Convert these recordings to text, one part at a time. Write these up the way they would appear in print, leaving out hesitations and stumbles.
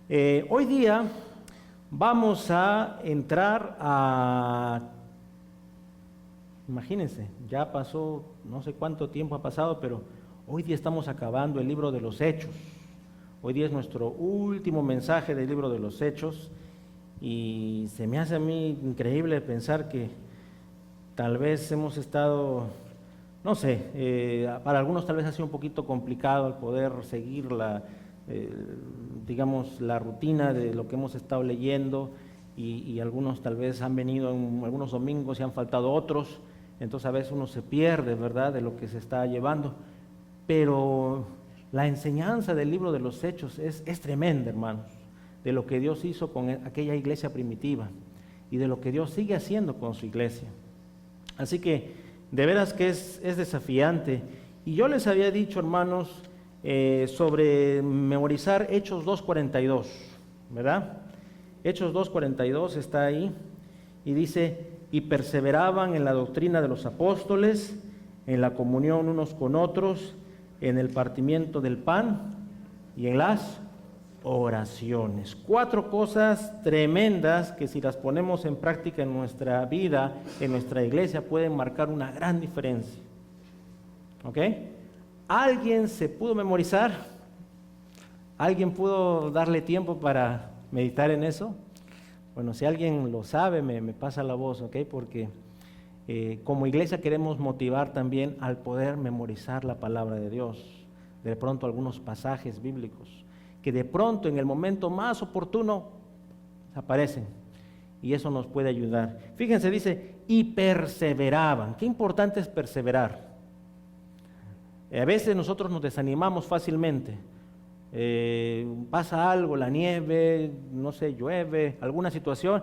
Hoy día vamos a entrar a, imagínense, ya pasó, no sé cuánto tiempo ha pasado, pero hoy día estamos acabando el libro de los Hechos. Hoy día es nuestro último mensaje del libro de los Hechos y se me hace a mí increíble pensar que tal vez hemos estado, no sé, para algunos tal vez ha sido un poquito complicado el poder seguir digamos, la rutina de lo que hemos estado leyendo y algunos tal vez han venido en algunos domingos y han faltado otros, entonces a veces uno se pierde, ¿verdad?, de lo que se está llevando, pero la enseñanza del libro de los Hechos es tremenda, hermanos, de lo que Dios hizo con aquella iglesia primitiva y de lo que Dios sigue haciendo con su iglesia. Así que de veras que es desafiante. Y yo les había dicho, hermanos, sobre memorizar Hechos 2:42, ¿verdad? Hechos 2:42 está ahí y dice: y perseveraban en la doctrina de los apóstoles, en la comunión unos con otros, en el partimiento del pan y en las oraciones. 4 cosas tremendas que si las ponemos en práctica en nuestra vida, en nuestra iglesia, pueden marcar una gran diferencia. ¿Ok? ¿Alguien se pudo memorizar? ¿Alguien pudo darle tiempo para meditar en eso? Bueno, si alguien lo sabe, me pasa la voz, ¿ok? Porque como iglesia queremos motivar también al poder memorizar la palabra de Dios, de pronto algunos pasajes bíblicos, que de pronto en el momento más oportuno aparecen, y eso nos puede ayudar. Fíjense, dice, y perseveraban. Qué importante es perseverar. A veces nosotros nos desanimamos fácilmente. Pasa algo, la nieve, no sé, llueve, alguna situación,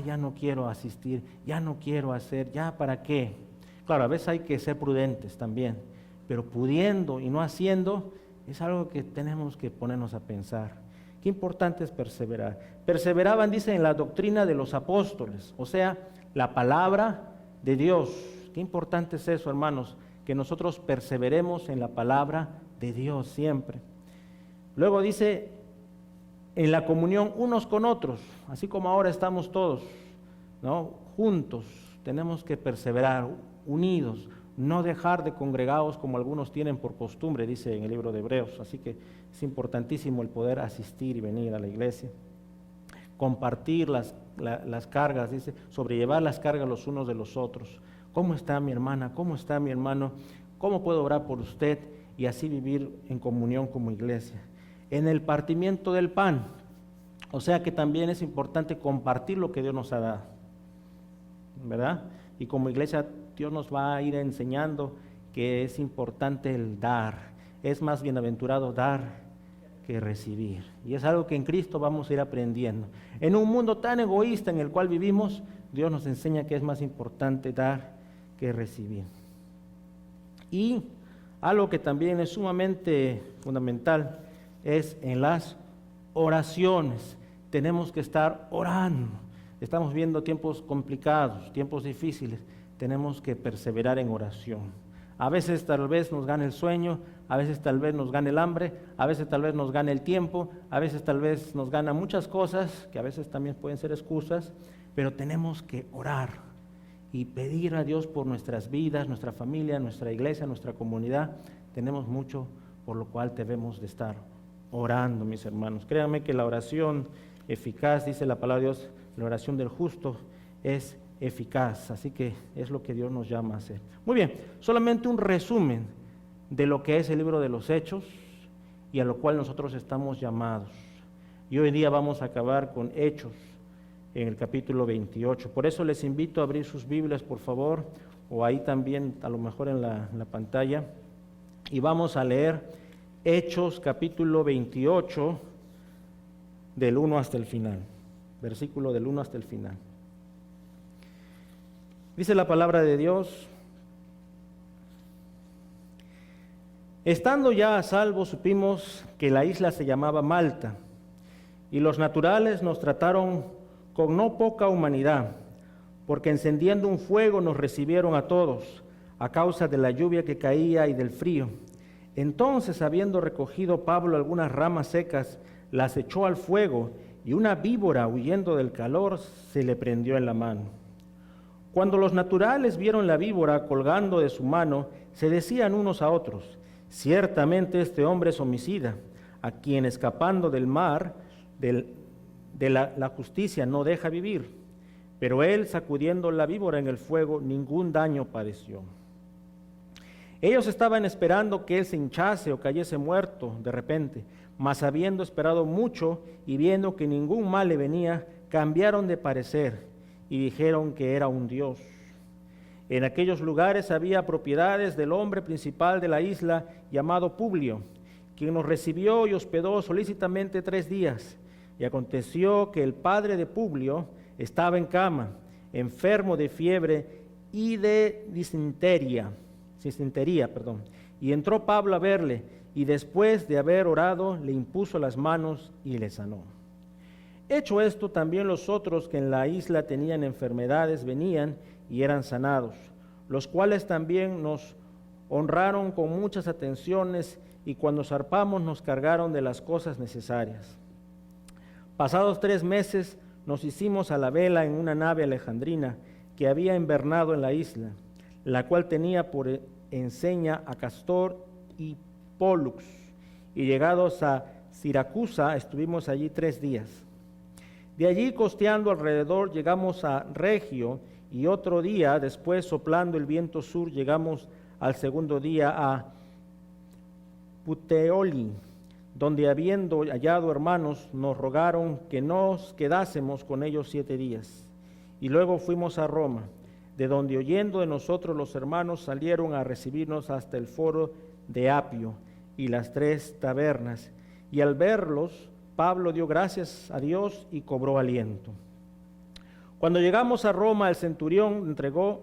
ya no quiero asistir, ya no quiero hacer, ya para qué. Claro, a veces hay que ser prudentes también, pero pudiendo y no haciendo, es algo que tenemos que ponernos a pensar. Qué importante es perseverar. Perseveraban, dice, en la doctrina de los apóstoles, o sea, la palabra de Dios. Qué importante es eso, hermanos, que nosotros perseveremos en la palabra de Dios siempre. Luego dice, en la comunión unos con otros, así como ahora estamos todos, ¿no?, juntos, tenemos que perseverar, unidos, no dejar de congregados como algunos tienen por costumbre, dice en el libro de Hebreos. Así que es importantísimo el poder asistir y venir a la iglesia. Compartir las cargas, dice, sobrellevar las cargas los unos de los otros. ¿Cómo está mi hermana? ¿Cómo está mi hermano? ¿Cómo puedo orar por usted? Y así vivir en comunión como iglesia. En el partimiento del pan, o sea que también es importante compartir lo que Dios nos ha dado, ¿verdad? Y como iglesia Dios nos va a ir enseñando que es importante el dar. Es más bienaventurado dar que recibir. Y es algo que en Cristo vamos a ir aprendiendo. En un mundo tan egoísta en el cual vivimos, Dios nos enseña que es más importante dar que recibir. Y algo que también es sumamente fundamental es en las oraciones. Tenemos que estar orando. Estamos viendo tiempos complicados, tiempos difíciles. Tenemos que perseverar en oración. A veces tal vez nos gane el sueño, a veces tal vez nos gane el hambre, a veces tal vez nos gane el tiempo, a veces tal vez nos gana muchas cosas, que a veces también pueden ser excusas, pero tenemos que orar y pedir a Dios por nuestras vidas, nuestra familia, nuestra iglesia, nuestra comunidad. Tenemos mucho por lo cual debemos de estar orando, mis hermanos. Créanme que la oración eficaz, dice la palabra de Dios, la oración del justo es eficaz, así que es lo que Dios nos llama a hacer. Muy bien, solamente un resumen de lo que es el libro de los Hechos y a lo cual nosotros estamos llamados. Y hoy día vamos a acabar con Hechos en el capítulo 28. Por eso les invito a abrir sus Biblias, por favor, o ahí también, a lo mejor en la pantalla, y vamos a leer Hechos capítulo 28 del 1 hasta el final, versículo del 1 hasta el final. Dice la palabra de Dios: estando ya a salvo, supimos que la isla se llamaba Malta, y los naturales nos trataron con no poca humanidad, porque encendiendo un fuego nos recibieron a todos, a causa de la lluvia que caía y del frío. Entonces, habiendo recogido Pablo algunas ramas secas, las echó al fuego, y una víbora, huyendo del calor, se le prendió en la mano. Cuando los naturales vieron la víbora colgando de su mano, se decían unos a otros: ciertamente este hombre es homicida, a quien escapando del mar, la justicia no deja vivir. Pero él, sacudiendo la víbora en el fuego, ningún daño padeció. Ellos estaban esperando que él se hinchase o cayese muerto de repente, mas habiendo esperado mucho y viendo que ningún mal le venía, cambiaron de parecer y dijeron que era un dios. En aquellos lugares había propiedades del hombre principal de la isla, llamado Publio, quien nos recibió y hospedó solícitamente 3 días. Y aconteció que el padre de Publio estaba en cama, enfermo de fiebre y de disentería, y entró Pablo a verle, y después de haber orado, le impuso las manos y le sanó. Hecho esto, también los otros que en la isla tenían enfermedades venían y eran sanados, los cuales también nos honraron con muchas atenciones, y cuando zarpamos nos cargaron de las cosas necesarias. Pasados 3 meses nos hicimos a la vela en una nave alejandrina que había invernado en la isla, la cual tenía por enseña a Castor y Pólux, y llegados a Siracusa estuvimos allí 3 días. De allí, costeando alrededor, llegamos a Regio, y otro día después, soplando el viento sur, llegamos al segundo día a Puteoli, donde habiendo hallado hermanos, nos rogaron que nos quedásemos con ellos 7 días. Y luego fuimos a Roma, de donde, oyendo de nosotros, los hermanos salieron a recibirnos hasta el foro de Apio y las 3 tabernas. Y al verlos, Pablo dio gracias a Dios y cobró aliento. Cuando llegamos a Roma, el centurión entregó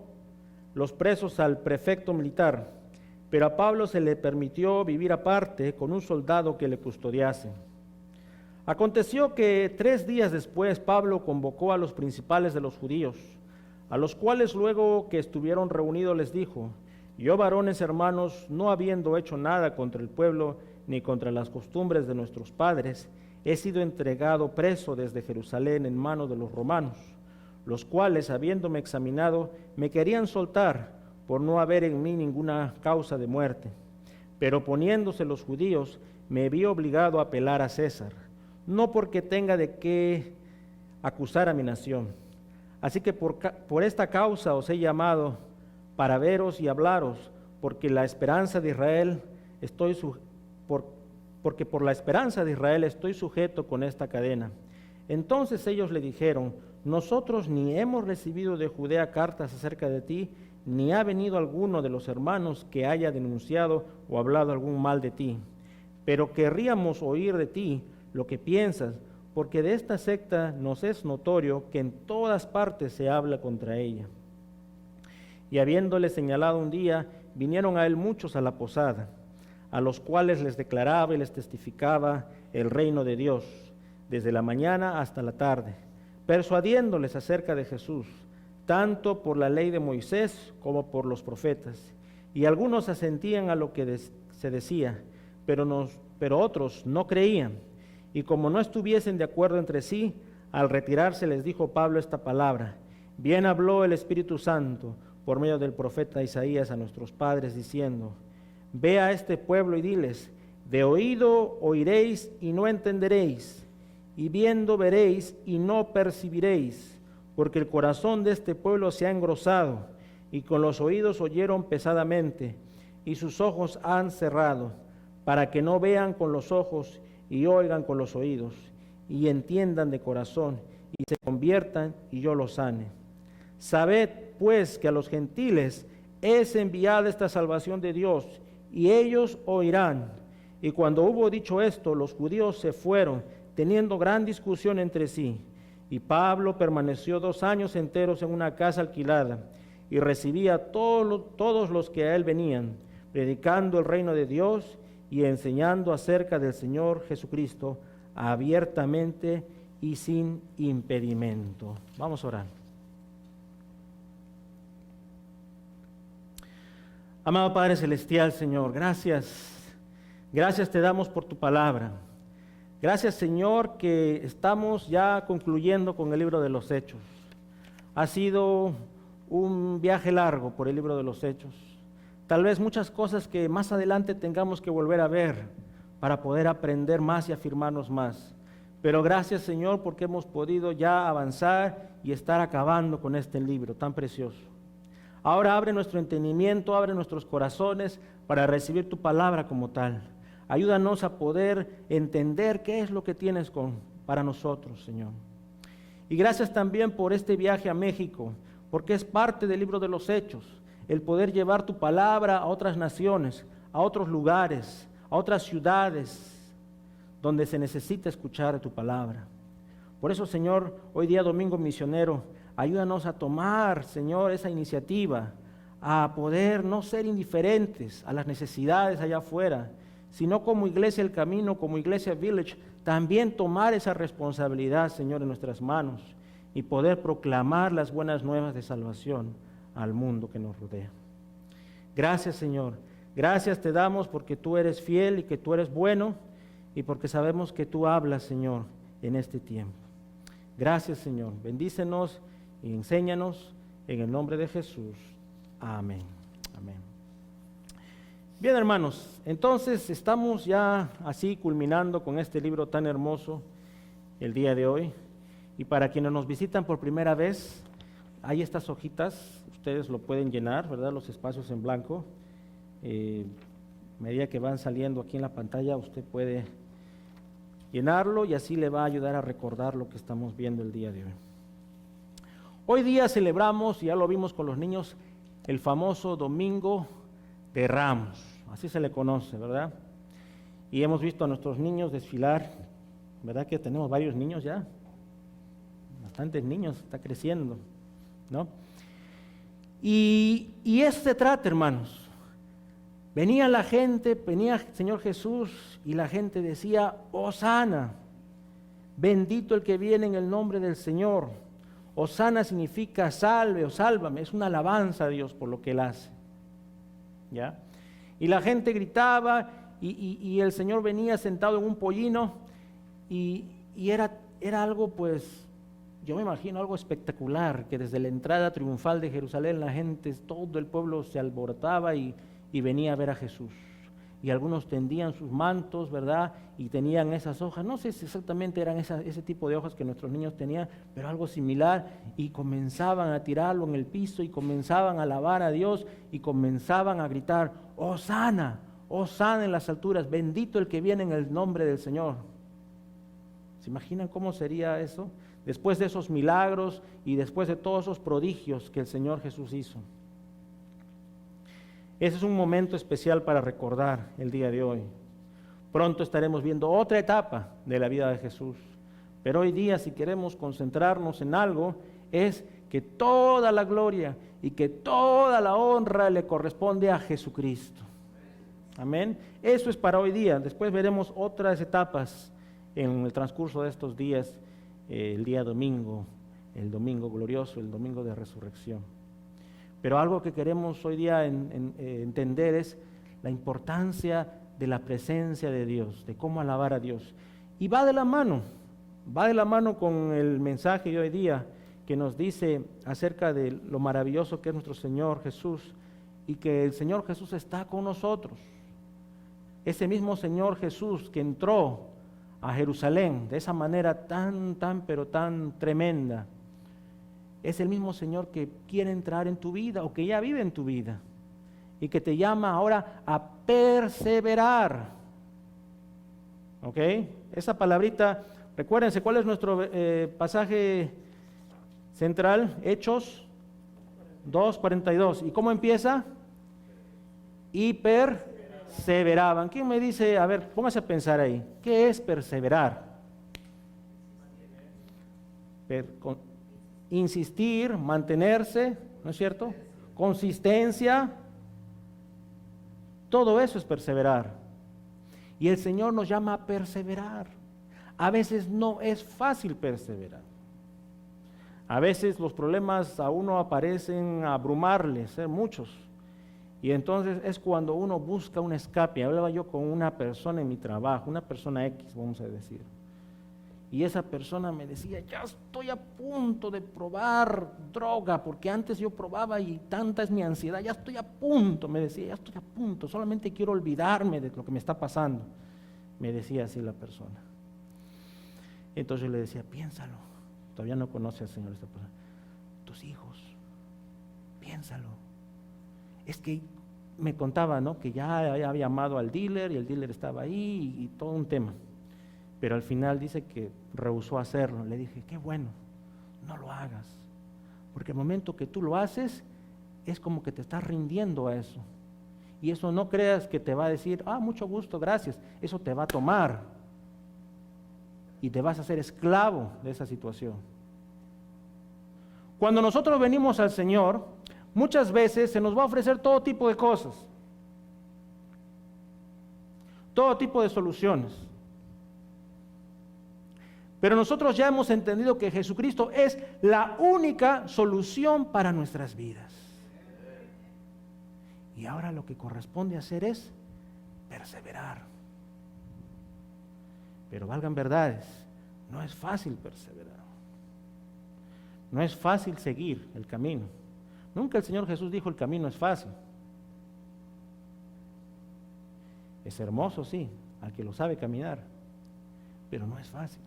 los presos al prefecto militar, pero a Pablo se le permitió vivir aparte con un soldado que le custodiase. Aconteció que 3 días después Pablo convocó a los principales de los judíos, a los cuales luego que estuvieron reunidos les dijo: yo, varones hermanos, no habiendo hecho nada contra el pueblo ni contra las costumbres de nuestros padres, he sido entregado preso desde Jerusalén en manos de los romanos, los cuales, habiéndome examinado, me querían soltar por no haber en mí ninguna causa de muerte. Pero poniéndose los judíos, me vi obligado a apelar a César, no porque tenga de qué acusar a mi nación. Así que por esta causa os he llamado para veros y hablaros, porque la esperanza de Israel porque por la esperanza de Israel estoy sujeto con esta cadena. Entonces ellos le dijeron: nosotros ni hemos recibido de Judea cartas acerca de ti, ni ha venido alguno de los hermanos que haya denunciado o hablado algún mal de ti. Pero querríamos oír de ti lo que piensas, porque de esta secta nos es notorio que en todas partes se habla contra ella. Y habiéndole señalado un día, vinieron a él muchos a la posada, a los cuales les declaraba y les testificaba el reino de Dios, desde la mañana hasta la tarde, persuadiéndoles acerca de Jesús, tanto por la ley de Moisés como por los profetas. Y algunos asentían a lo que se decía, pero otros no creían. Y como no estuviesen de acuerdo entre sí, al retirarse les dijo Pablo esta palabra: bien habló el Espíritu Santo por medio del profeta Isaías a nuestros padres, diciendo: ve a este pueblo y diles, de oído oiréis y no entenderéis, y viendo veréis y no percibiréis, porque el corazón de este pueblo se ha engrosado, y con los oídos oyeron pesadamente, y sus ojos han cerrado, para que no vean con los ojos y oigan con los oídos, y entiendan de corazón, y se conviertan, y yo los sane. Sabed, pues, que a los gentiles es enviada esta salvación de Dios, y ellos oirán. Y cuando hubo dicho esto, los judíos se fueron, teniendo gran discusión entre sí. Y Pablo permaneció 2 años enteros en una casa alquilada, y recibía a todos los que a él venían, predicando el reino de Dios y enseñando acerca del Señor Jesucristo abiertamente y sin impedimento. Vamos a orar. Amado Padre Celestial, Señor, gracias te damos por tu palabra. Gracias, Señor, que estamos ya concluyendo con el libro de los Hechos. Ha sido un viaje largo por el libro de los Hechos. Tal vez muchas cosas que más adelante tengamos que volver a ver para poder aprender más y afirmarnos más. Pero gracias, Señor, porque hemos podido ya avanzar y estar acabando con este libro tan precioso. Ahora abre nuestro entendimiento, abre nuestros corazones para recibir tu palabra como tal. Ayúdanos a poder entender qué es lo que tienes para nosotros, Señor. Y gracias también por este viaje a México, porque es parte del libro de los Hechos, el poder llevar tu palabra a otras naciones, a otros lugares, a otras ciudades, donde se necesita escuchar tu palabra. Por eso, Señor, hoy día domingo misionero, ayúdanos a tomar, Señor, esa iniciativa, a poder no ser indiferentes a las necesidades allá afuera, sino como Iglesia El Camino, como Iglesia Village, también tomar esa responsabilidad, Señor, en nuestras manos y poder proclamar las buenas nuevas de salvación al mundo que nos rodea. Gracias, Señor. Gracias te damos porque tú eres fiel y que tú eres bueno y porque sabemos que tú hablas, Señor, en este tiempo. Gracias, Señor. Bendícenos y enséñanos en el nombre de Jesús. Amén. Amén. Bien, hermanos, entonces estamos ya así culminando con este libro tan hermoso el día de hoy. Y para quienes nos visitan por primera vez, hay estas hojitas, ustedes lo pueden llenar, ¿verdad? Los espacios en blanco. A medida que van saliendo aquí en la pantalla, usted puede llenarlo y así le va a ayudar a recordar lo que estamos viendo el día de hoy. Hoy día celebramos, ya lo vimos con los niños, el famoso Domingo de Ramos, así se le conoce, ¿verdad? Y hemos visto a nuestros niños desfilar, ¿verdad que tenemos varios niños ya? Bastantes niños, está creciendo, ¿no? Y eso se trata, hermanos. Venía la gente, venía el Señor Jesús y la gente decía, Hosana, bendito el que viene en el nombre del Señor. Hosana significa salve o sálvame, es una alabanza a Dios por lo que Él hace. ¿Ya? Y la gente gritaba y el Señor venía sentado en un pollino y era algo, pues, yo me imagino algo espectacular, que desde la entrada triunfal de Jerusalén la gente, todo el pueblo se alborotaba y venía a ver a Jesús. Y algunos tendían sus mantos, ¿verdad? Y tenían esas hojas, no sé si exactamente eran ese tipo de hojas que nuestros niños tenían, pero algo similar, y comenzaban a tirarlo en el piso y comenzaban a alabar a Dios y comenzaban a gritar, Hosana, Hosana en las alturas, bendito el que viene en el nombre del Señor. ¿Se imaginan cómo sería eso? Después de esos milagros y después de todos esos prodigios que el Señor Jesús hizo. Ese es un momento especial para recordar el día de hoy. Pronto estaremos viendo otra etapa de la vida de Jesús. Pero hoy día, si queremos concentrarnos en algo, es que toda la gloria y que toda la honra le corresponde a Jesucristo. Amén. Eso es para hoy día. Después veremos otras etapas en el transcurso de estos días, el día domingo, el domingo glorioso, el domingo de resurrección. Pero algo que queremos hoy día entender es la importancia de la presencia de Dios, de cómo alabar a Dios. Y va de la mano con el mensaje de hoy día que nos dice acerca de lo maravilloso que es nuestro Señor Jesús y que el Señor Jesús está con nosotros. Ese mismo Señor Jesús que entró a Jerusalén de esa manera pero tan tremenda, es el mismo Señor que quiere entrar en tu vida o que ya vive en tu vida y que te llama ahora a perseverar. ¿Ok? Esa palabrita, recuérdense, ¿cuál es nuestro pasaje central? Hechos 2:42. ¿Y cómo empieza? Y perseveraban. ¿Quién me dice? A ver, póngase a pensar ahí. ¿Qué es perseverar? Insistir, mantenerse, ¿no es cierto? Consistencia, todo eso es perseverar. Y el Señor nos llama a perseverar. A veces no es fácil perseverar. A veces los problemas a uno aparecen a abrumarles, muchos. Y entonces es cuando uno busca un escape. Hablaba yo con una persona en mi trabajo, una persona X, vamos a decir. Y esa persona me decía, ya estoy a punto de probar droga, porque antes yo probaba y tanta es mi ansiedad, ya estoy a punto, me decía, ya estoy a punto, solamente quiero olvidarme de lo que me está pasando. Me decía así la persona. Entonces yo le decía, piénsalo, todavía no conoce al Señor esta persona. Tus hijos, piénsalo. Es que me contaba, ¿no?, que ya había llamado al dealer y el dealer estaba ahí y todo un tema. Pero al final dice que rehusó hacerlo. Le dije, qué bueno, no lo hagas. Porque el momento que tú lo haces, es como que te estás rindiendo a eso. Y eso no creas que te va a decir, mucho gusto, gracias. Eso te va a tomar. Y te vas a hacer esclavo de esa situación. Cuando nosotros venimos al Señor, muchas veces se nos va a ofrecer todo tipo de cosas. Todo tipo de soluciones. Pero nosotros ya hemos entendido que Jesucristo es la única solución para nuestras vidas. Y ahora lo que corresponde hacer es perseverar. Pero valgan verdades, no es fácil perseverar. No es fácil seguir el camino. Nunca el Señor Jesús dijo el camino es fácil. Es hermoso, sí, al que lo sabe caminar, pero no es fácil.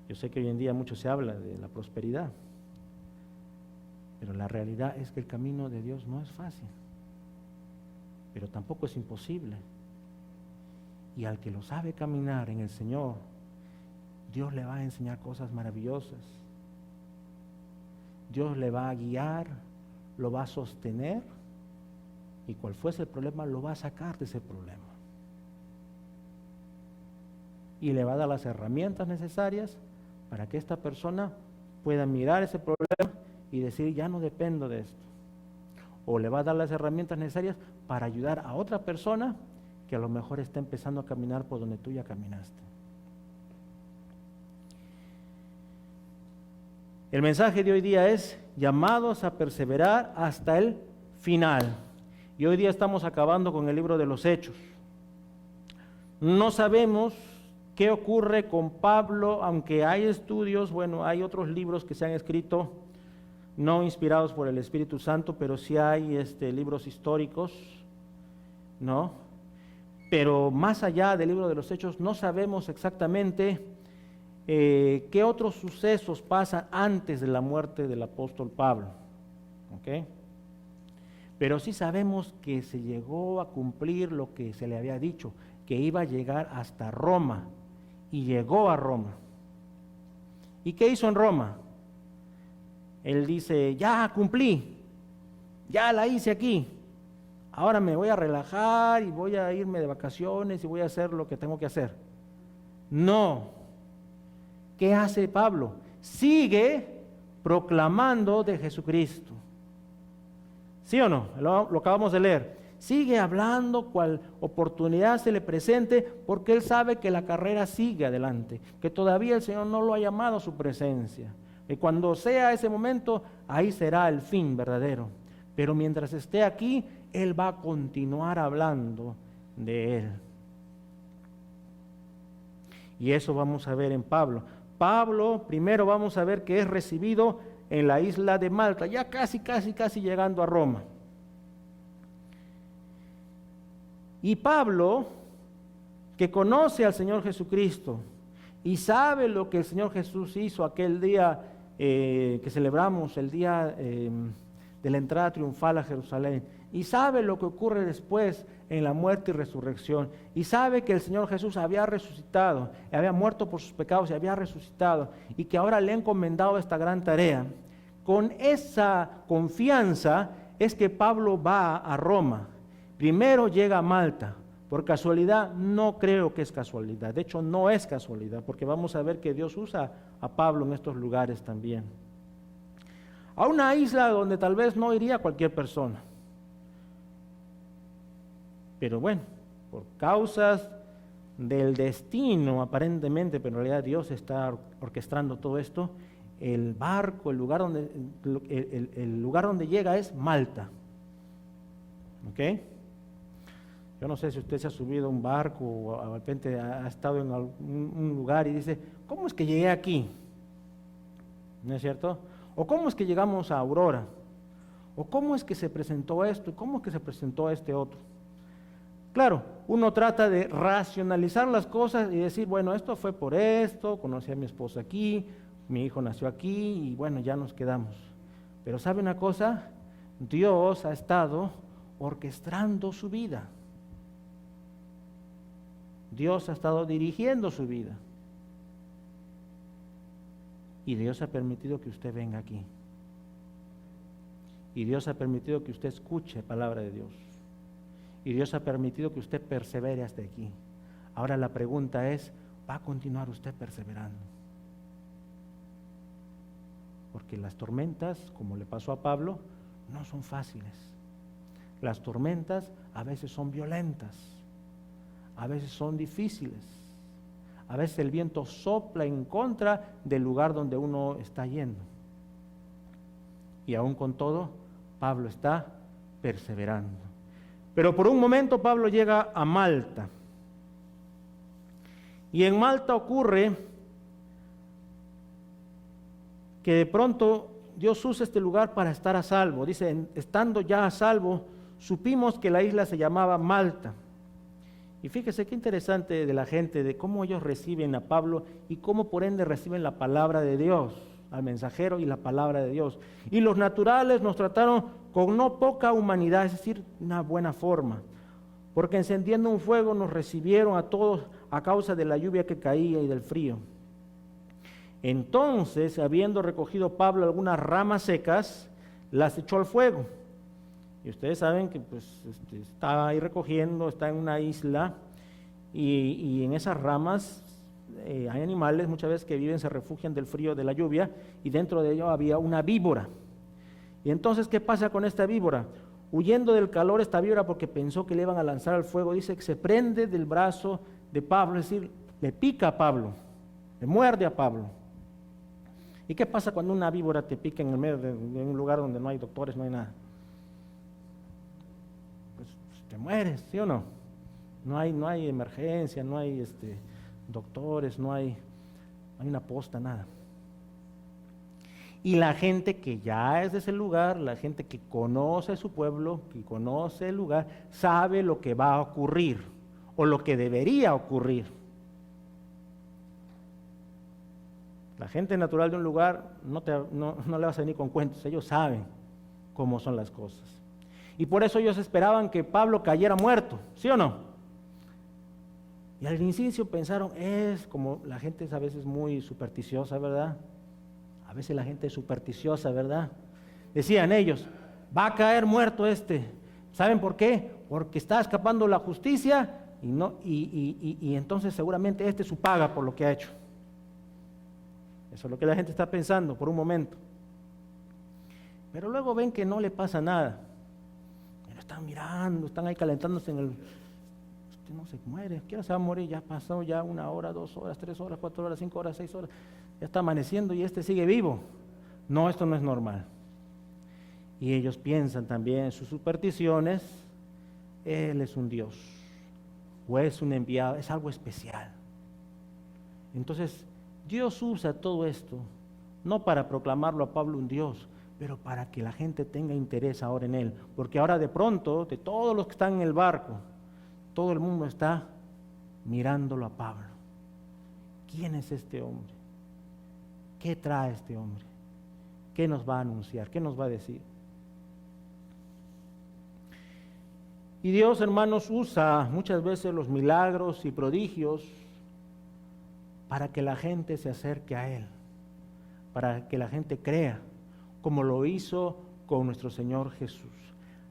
Yo sé que hoy en día mucho se habla de la prosperidad, pero la realidad es que el camino de Dios no es fácil, pero tampoco es imposible. Y al que lo sabe caminar en el Señor, Dios le va a enseñar cosas maravillosas. Dios le va a guiar, lo va a sostener, y cual fuese el problema, lo va a sacar de ese problema. Y le va a dar las herramientas necesarias para que esta persona pueda mirar ese problema y decir, ya no dependo de esto. O le va a dar las herramientas necesarias para ayudar a otra persona que a lo mejor está empezando a caminar por donde tú ya caminaste. El mensaje de hoy día es llamados a perseverar hasta el final. Y hoy día estamos acabando con el libro de los Hechos. No sabemos qué ocurre con Pablo, aunque hay estudios, hay otros libros que se han escrito, no inspirados por el Espíritu Santo, pero sí hay libros históricos, ¿no? Pero más allá del libro de los Hechos, no sabemos exactamente qué otros sucesos pasan antes de la muerte del apóstol Pablo, ¿ok? Pero sí sabemos que se llegó a cumplir lo que se le había dicho, que iba a llegar hasta Roma, y llegó a Roma. ¿Y qué hizo en Roma? Él dice, ya cumplí, ya la hice aquí, ahora me voy a relajar y voy a irme de vacaciones y voy a hacer lo que tengo que hacer. No. ¿Qué hace Pablo? Sigue proclamando de Jesucristo. ¿Sí o no? Lo acabamos de leer. Sigue hablando cual oportunidad se le presente, porque él sabe que la carrera sigue adelante, que todavía el Señor no lo ha llamado a su presencia. Y cuando sea ese momento, ahí será el fin verdadero. Pero mientras esté aquí, él va a continuar hablando de él. Y eso vamos a ver en Pablo. Pablo, primero vamos a ver que es recibido en la isla de Malta, ya casi llegando a Roma. Y Pablo, que conoce al Señor Jesucristo y sabe lo que el Señor Jesús hizo aquel día que celebramos, el día de la entrada triunfal a Jerusalén, y sabe lo que ocurre después en la muerte y resurrección, y sabe que el Señor Jesús había resucitado, había muerto por sus pecados y había resucitado, y que ahora le ha encomendado esta gran tarea. Con esa confianza es que Pablo va a Roma. Primero llega a Malta. Por casualidad, no creo que es casualidad. De hecho, no es casualidad, porque vamos a ver que Dios usa a Pablo en estos lugares también. A una isla donde tal vez no iría cualquier persona. Pero bueno, por causas del destino aparentemente, pero en realidad Dios está orquestando todo esto, el barco, el lugar donde llega es Malta. ¿Ok? Yo no sé si usted se ha subido a un barco o de repente ha estado en un lugar y dice, ¿cómo es que llegué aquí? ¿No es cierto? ¿O cómo es que llegamos a Aurora? ¿O cómo es que se presentó esto? ¿Cómo es que se presentó este otro? Claro, uno trata de racionalizar las cosas y decir, bueno, esto fue por esto, conocí a mi esposa aquí, mi hijo nació aquí y bueno, ya nos quedamos. Pero ¿sabe una cosa? Dios ha estado orquestando su vida. Dios ha estado dirigiendo su vida. Y Dios ha permitido que usted venga aquí. Y Dios ha permitido que usted escuche palabra de Dios. Y Dios ha permitido que usted persevere hasta aquí. Ahora la pregunta es, ¿va a continuar usted perseverando? Porque las tormentas, como le pasó a Pablo, no son fáciles. Las tormentas a veces son violentas, a veces son difíciles, a veces el viento sopla en contra del lugar donde uno está yendo. Y aún con todo, Pablo está perseverando. Pero por un momento Pablo llega a Malta. Y en Malta ocurre que de pronto Dios usa este lugar para estar a salvo. Dice, estando ya a salvo, supimos que la isla se llamaba Malta. Y fíjese qué interesante de la gente, de cómo ellos reciben a Pablo y cómo por ende reciben la palabra de Dios, al mensajero y la palabra de Dios. Y los naturales nos trataron con no poca humanidad, es decir, una buena forma, porque encendiendo un fuego nos recibieron a todos a causa de la lluvia que caía y del frío. Entonces, habiendo recogido Pablo algunas ramas secas, las echó al fuego. Y ustedes saben que pues, está ahí recogiendo, está en una isla, y en esas ramas hay animales muchas veces que viven, se refugian del frío, de la lluvia, y dentro de ello había una víbora. Y entonces, ¿qué pasa con esta víbora? Huyendo del calor esta víbora, porque pensó que le iban a lanzar al fuego, dice que se prende del brazo de Pablo, es decir, le pica a Pablo, le muerde a Pablo. ¿Y qué pasa cuando una víbora te pica en el medio de un lugar donde no hay doctores, no hay nada? Pues te mueres, ¿sí o no? No hay emergencia, no hay doctores, no hay una posta, nada. Y la gente que ya es de ese lugar, la gente que conoce su pueblo, que conoce el lugar, sabe lo que va a ocurrir o lo que debería ocurrir. La gente natural de un lugar no le vas a venir con cuentos, ellos saben cómo son las cosas. Y por eso ellos esperaban que Pablo cayera muerto, ¿sí o no? Y al inicio pensaron, es como la gente es a veces muy supersticiosa, ¿verdad? A veces la gente es supersticiosa, ¿verdad? Decían ellos, va a caer muerto este. ¿Saben por qué? Porque está escapando la justicia y entonces seguramente este es su paga por lo que ha hecho. Eso es lo que la gente está pensando por un momento. Pero luego ven que no le pasa nada. Pero están mirando, están ahí calentándose en el... Usted no se muere, ¿qué hora se va a morir? Ya pasó ya 1 hora, 2 horas, 3 horas, 4 horas, 5 horas, 6 horas. Ya está amaneciendo y este sigue vivo. No, esto no es normal. Y ellos piensan también en sus supersticiones, Él es un Dios, o es un enviado, es algo especial. Entonces, Dios usa todo esto, no para proclamarlo a Pablo un Dios, pero para que la gente tenga interés ahora en Él. Porque ahora de pronto, de todos los que están en el barco, todo el mundo está mirándolo a Pablo. ¿Quién es este hombre? ¿Qué trae este hombre? ¿Qué nos va a anunciar? ¿Qué nos va a decir? Y Dios, hermanos, usa muchas veces los milagros y prodigios para que la gente se acerque a Él, para que la gente crea, como lo hizo con nuestro Señor Jesús.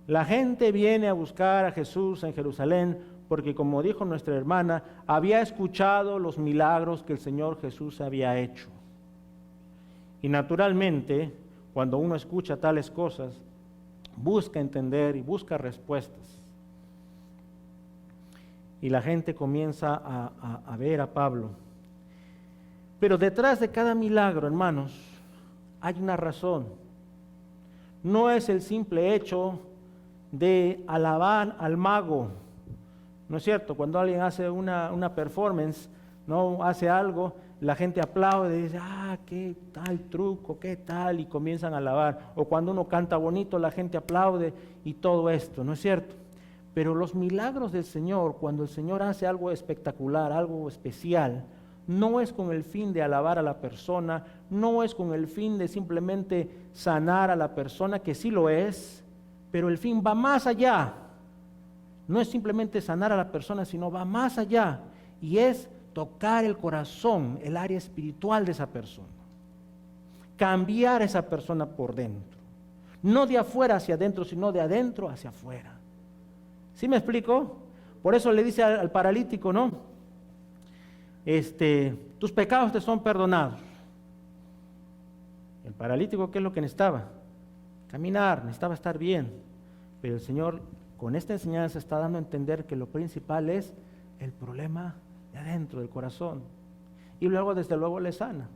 La gente viene a buscar a Jesús en Jerusalén porque, como dijo nuestra hermana, había escuchado los milagros que el Señor Jesús había hecho. Y naturalmente, cuando uno escucha tales cosas, busca entender y busca respuestas. Y la gente comienza a ver a Pablo. Pero detrás de cada milagro, hermanos, hay una razón. No es el simple hecho de alabar al mago, ¿no es cierto? Cuando alguien hace una performance, no hace algo, la gente aplaude y dice, qué tal truco, qué tal, y comienzan a alabar. O cuando uno canta bonito, la gente aplaude y todo esto, ¿no es cierto? Pero los milagros del Señor, cuando el Señor hace algo espectacular, algo especial, no es con el fin de alabar a la persona, no es con el fin de simplemente sanar a la persona, que sí lo es, pero el fin va más allá. No es simplemente sanar a la persona, sino va más allá, y es tocar el corazón, el área espiritual de esa persona. Cambiar a esa persona por dentro. No de afuera hacia adentro, sino de adentro hacia afuera. ¿Sí me explico? Por eso le dice al paralítico, ¿no? Tus pecados te son perdonados. El paralítico, ¿qué es lo que necesitaba? Caminar, necesitaba estar bien. Pero el Señor, con esta enseñanza, está dando a entender que lo principal es el problema de adentro, del corazón. Y luego, desde luego, le sana.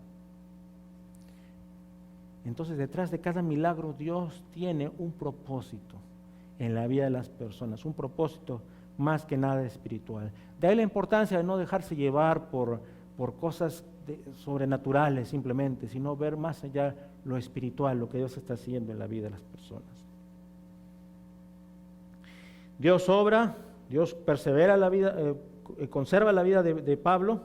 Entonces, detrás de cada milagro, Dios tiene un propósito en la vida de las personas, un propósito más que nada espiritual. De ahí la importancia de no dejarse llevar por cosas sobrenaturales simplemente, sino ver más allá lo espiritual, lo que Dios está haciendo en la vida de las personas. Dios obra, Dios persevera la vida, conserva la vida de Pablo,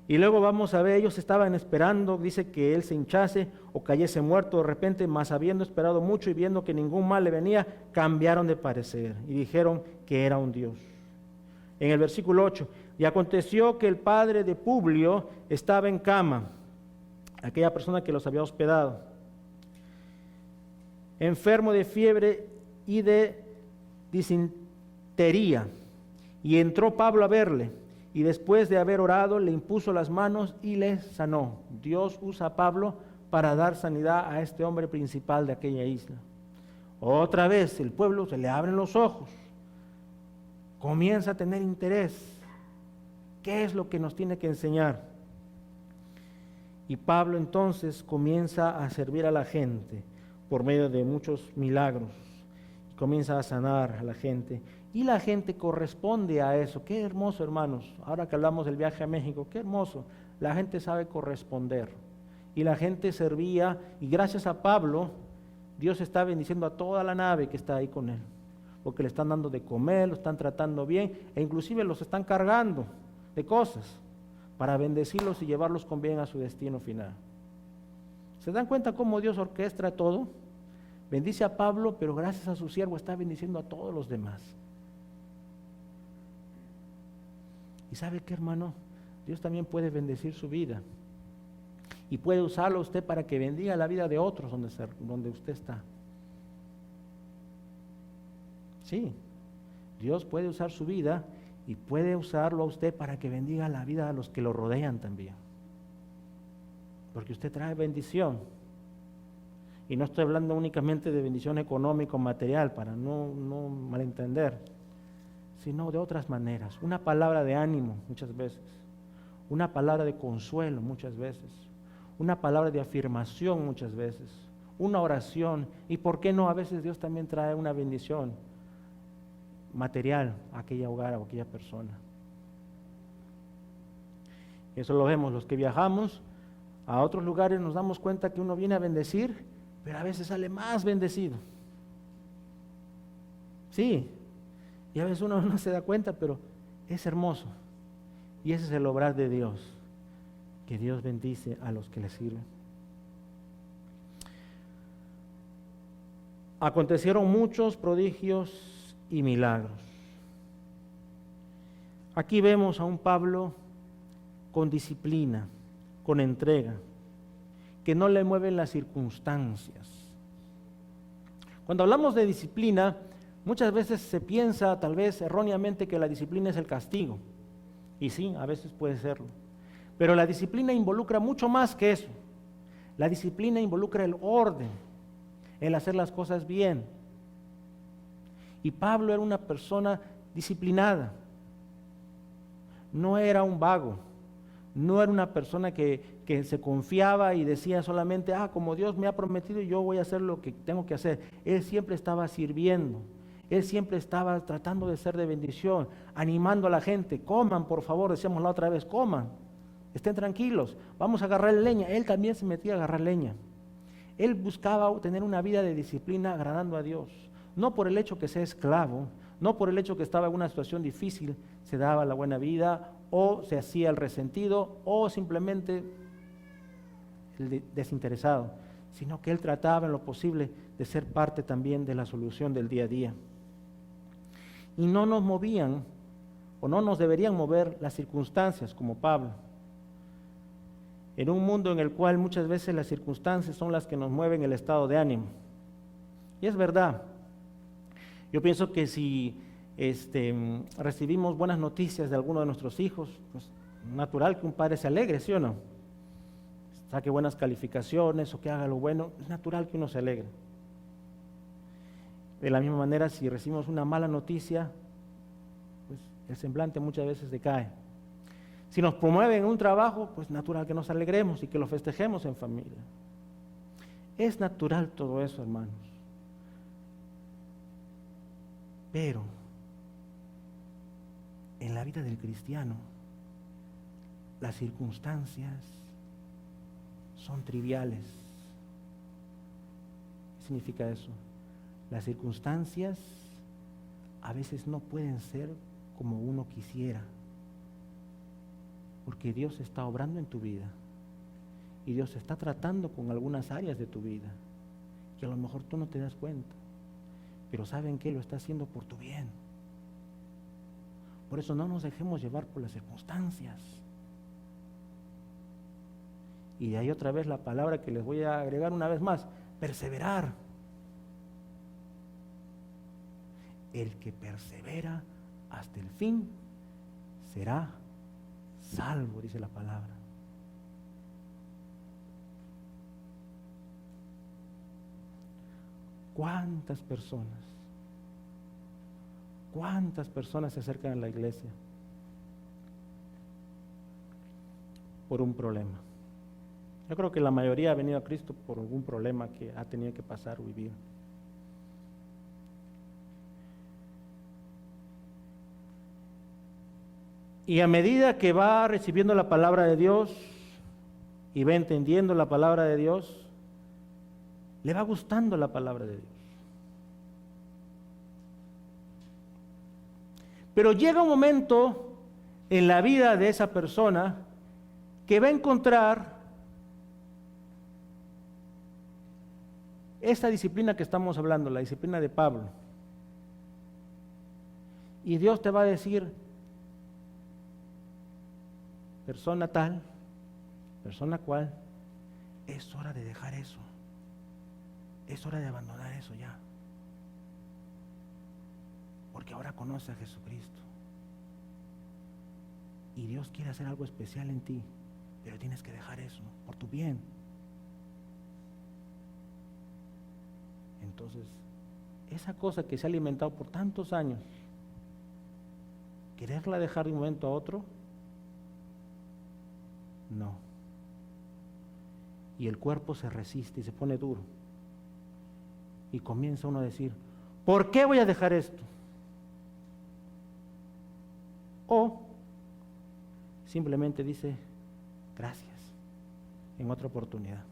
y luego vamos a ver, ellos estaban esperando, dice que él se hinchase o cayese muerto de repente, mas habiendo esperado mucho y viendo que ningún mal le venía, cambiaron de parecer y dijeron que era un Dios. En el versículo 8, y aconteció que el padre de Publio estaba en cama, aquella persona que los había hospedado, enfermo de fiebre y de disentería, y entró Pablo a verle, y después de haber orado, le impuso las manos y le sanó. Dios usa a Pablo para dar sanidad a este hombre principal de aquella isla. Otra vez el pueblo se le abren los ojos, comienza a tener interés. ¿Qué es lo que nos tiene que enseñar? Y Pablo entonces comienza a servir a la gente por medio de muchos milagros. Comienza a sanar a la gente. Y la gente corresponde a eso. Qué hermoso, hermanos. Ahora que hablamos del viaje a México, qué hermoso. La gente sabe corresponder. Y la gente servía, y gracias a Pablo, Dios está bendiciendo a toda la nave que está ahí con él. Porque le están dando de comer, lo están tratando bien, e inclusive los están cargando de cosas para bendecirlos y llevarlos con bien a su destino final. ¿Se dan cuenta cómo Dios orquestra todo? Bendice a Pablo, pero gracias a su siervo está bendiciendo a todos los demás. ¿Y sabe qué, hermano? Dios también puede bendecir su vida. Y puede usarlo usted para que bendiga la vida de otros donde usted está. Sí, Dios puede usar su vida y puede usarlo a usted para que bendiga la vida a los que lo rodean también. Porque usted trae bendición. Y no estoy hablando únicamente de bendición económica o material, para no malentender, sino de otras maneras. Una palabra de ánimo muchas veces, una palabra de consuelo muchas veces, una palabra de afirmación muchas veces, una oración, y por qué no, a veces Dios también trae una bendición material a aquella hogar o a aquella persona. Eso lo vemos, los que viajamos a otros lugares nos damos cuenta que uno viene a bendecir, pero a veces sale más bendecido. Sí, y a veces uno no se da cuenta, pero es hermoso. Y ese es el obrar de Dios, que Dios bendice a los que le sirven. Acontecieron muchos prodigios y milagros. Aquí vemos a un Pablo con disciplina, con entrega, que no le mueven las circunstancias. Cuando hablamos de disciplina, muchas veces se piensa, tal vez erróneamente, que la disciplina es el castigo. Y sí, a veces puede serlo. Pero la disciplina involucra mucho más que eso. La disciplina involucra el orden, el hacer las cosas bien. Y Pablo era una persona disciplinada. No era un vago, No era una persona que se confiaba y decía solamente, como Dios me ha prometido, yo voy a hacer lo que tengo que hacer. Él siempre estaba sirviendo. Él siempre estaba tratando de ser de bendición, animando a la gente. Coman, por favor, decíamos la otra vez, coman. Estén tranquilos, vamos a agarrar leña. Él también se metía a agarrar leña. Él buscaba tener una vida de disciplina agradando a Dios. No por el hecho que sea esclavo, no por el hecho que estaba en una situación difícil, se daba la buena vida, o se hacía el resentido, o simplemente el desinteresado, sino que él trataba en lo posible de ser parte también de la solución del día a día. Y no nos movían, o no nos deberían mover las circunstancias, como Pablo. En un mundo en el cual muchas veces las circunstancias son las que nos mueven el estado de ánimo. Y es verdad. Yo pienso que si recibimos buenas noticias de alguno de nuestros hijos, pues natural que un padre se alegre, ¿sí o no? Saque buenas calificaciones o que haga lo bueno, es natural que uno se alegre. De la misma manera, si recibimos una mala noticia, pues el semblante muchas veces decae. Si nos promueven un trabajo, pues natural que nos alegremos y que lo festejemos en familia. Es natural todo eso, hermanos. Pero en la vida del cristiano, las circunstancias son triviales. ¿Qué significa eso? Las circunstancias a veces no pueden ser como uno quisiera, porque Dios está obrando en tu vida y Dios está tratando con algunas áreas de tu vida que a lo mejor tú no te das cuenta, pero ¿saben qué? Lo está haciendo por tu bien. Por eso no nos dejemos llevar por las circunstancias. Y de ahí otra vez la palabra que les voy a agregar una vez más: perseverar. El que persevera hasta el fin será salvo, dice la palabra. ¿Cuántas personas se acercan a la iglesia por un problema? Yo creo que la mayoría ha venido a Cristo por algún problema que ha tenido que pasar o vivir. Y a medida que va recibiendo la palabra de Dios y va entendiendo la palabra de Dios, le va gustando la palabra de Dios. Pero llega un momento en la vida de esa persona que va a encontrar esta disciplina que estamos hablando, la disciplina de Pablo. Y Dios te va a decir: persona tal, persona cual, es hora de dejar eso. Es hora de abandonar eso ya. Porque ahora conoce a Jesucristo. Y Dios quiere hacer algo especial en ti, pero tienes que dejar eso por tu bien. Entonces, esa cosa que se ha alimentado por tantos años, quererla dejar de un momento a otro, no. Y el cuerpo se resiste y se pone duro. Y comienza uno a decir: ¿por qué voy a dejar esto? O simplemente dice: gracias, en otra oportunidad.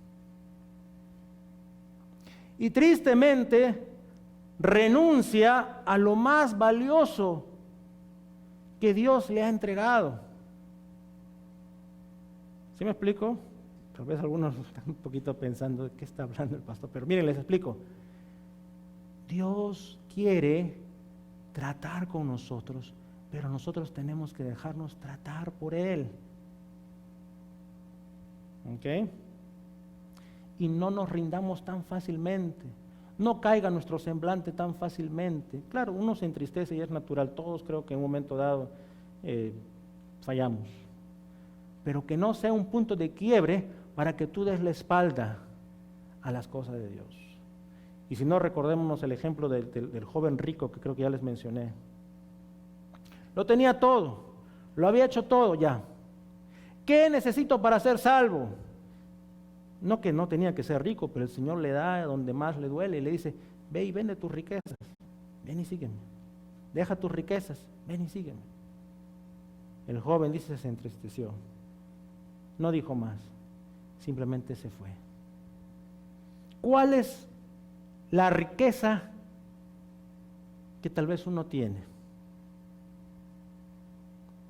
Y tristemente renuncia a lo más valioso que Dios le ha entregado. ¿Sí me explico? Tal vez algunos están un poquito pensando: ¿de qué está hablando el pastor? Pero miren, les explico. Dios quiere tratar con nosotros, pero nosotros tenemos que dejarnos tratar por Él. ¿Ok? Y no nos rindamos tan fácilmente. No caiga nuestro semblante tan fácilmente. Claro, uno se entristece y es natural. Todos creo que en un momento dado fallamos. Pero que no sea un punto de quiebre para que tú des la espalda a las cosas de Dios. Y si no, recordémonos el ejemplo del joven rico que creo que ya les mencioné. Lo tenía todo, lo había hecho todo ya. ¿Qué necesito para ser salvo? No que no tenía que ser rico, pero el Señor le da donde más le duele y le dice, ve y vende tus riquezas, ven y sígueme. Deja tus riquezas, ven y sígueme. El joven dice, se entristeció. No dijo más, simplemente se fue. ¿Cuál es la riqueza que tal vez uno tiene?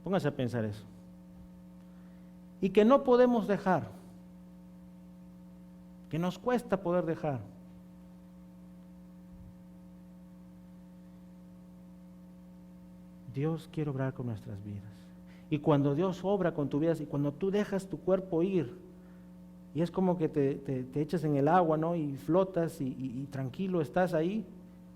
Póngase a pensar eso. Y que no podemos dejar, que nos cuesta poder dejar. Dios quiere obrar con nuestras vidas. Y cuando Dios obra con tu vida, y cuando tú dejas tu cuerpo ir, y es como que te echas en el agua, ¿no? Y flotas y tranquilo estás ahí,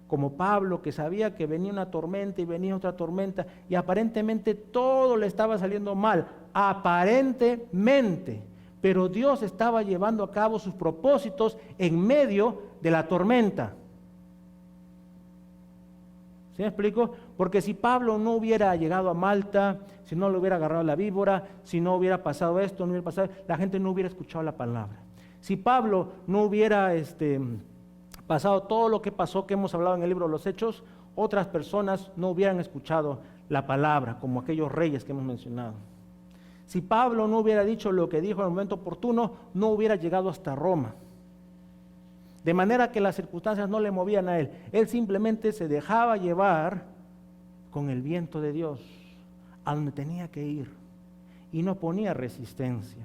como Pablo, que sabía que venía una tormenta y venía otra tormenta, y aparentemente todo le estaba saliendo mal, aparentemente, pero Dios estaba llevando a cabo sus propósitos en medio de la tormenta. ¿Sí me explico? Porque si Pablo no hubiera llegado a Malta, si no le hubiera agarrado la víbora, si no hubiera pasado esto, no hubiera pasado, la gente no hubiera escuchado la palabra. Si Pablo no hubiera pasado todo lo que pasó, que hemos hablado en el libro de los Hechos, otras personas no hubieran escuchado la palabra, como aquellos reyes que hemos mencionado. Si Pablo no hubiera dicho lo que dijo en el momento oportuno, no hubiera llegado hasta Roma. De manera que las circunstancias no le movían a él. Él simplemente se dejaba llevar con el viento de Dios a donde tenía que ir y no ponía resistencia.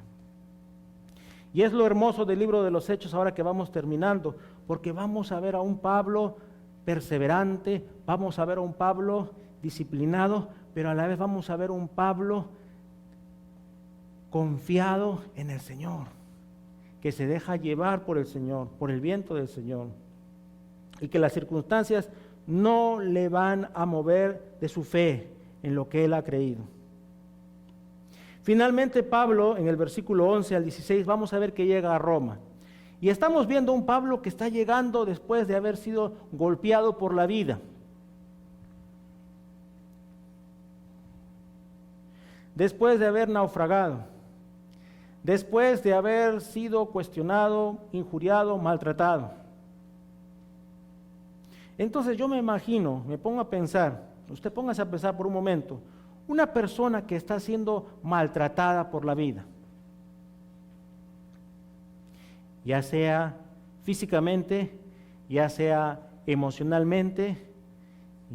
Y es lo hermoso del libro de los Hechos ahora que vamos terminando, porque vamos a ver a un Pablo perseverante, vamos a ver a un Pablo disciplinado, pero a la vez vamos a ver un Pablo confiado en el Señor, que se deja llevar por el Señor, por el viento del Señor, y que las circunstancias no le van a mover de su fe en lo que él ha creído. Finalmente Pablo, en el versículo 11 al 16, vamos a ver que llega a Roma. Y estamos viendo un Pablo que está llegando después de haber sido golpeado por la vida. Después de haber naufragado. Después de haber sido cuestionado, injuriado, maltratado. Entonces yo me imagino, me pongo a pensar, usted póngase a pensar por un momento, una persona que está siendo maltratada por la vida, ya sea físicamente, ya sea emocionalmente,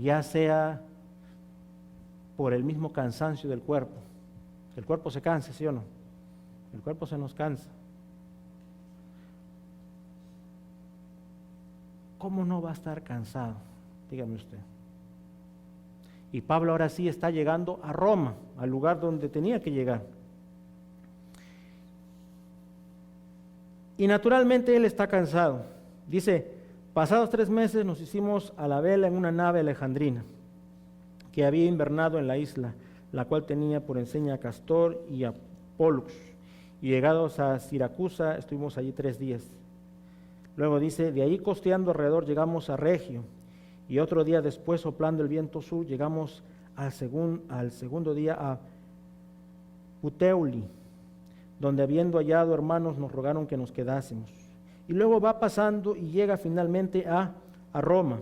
ya sea por el mismo cansancio del cuerpo. El cuerpo se cansa, ¿sí o no? El cuerpo se nos cansa. ¿Cómo no va a estar cansado? Dígame usted. Y Pablo ahora sí está llegando a Roma, al lugar donde tenía que llegar. Y naturalmente él está cansado. Dice, pasados 3 meses nos hicimos a la vela en una nave alejandrina, que había invernado en la isla, la cual tenía por enseña a Castor y a Pólux. Y llegados a Siracusa, estuvimos allí 3 días. Luego dice, de allí costeando alrededor llegamos a Regio, y otro día después, soplando el viento sur, llegamos al segundo día a Puteoli, donde habiendo hallado hermanos nos rogaron que nos quedásemos. Y luego va pasando y llega finalmente a Roma.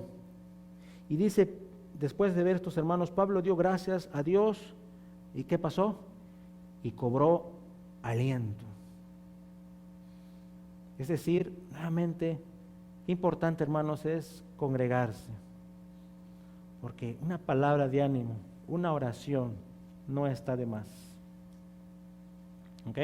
Y dice, después de ver estos hermanos, Pablo dio gracias a Dios. ¿Y qué pasó? Y cobró aliento. Es decir, nuevamente, importante, hermanos, es congregarse. Porque una palabra de ánimo, una oración, no está de más. ¿Ok?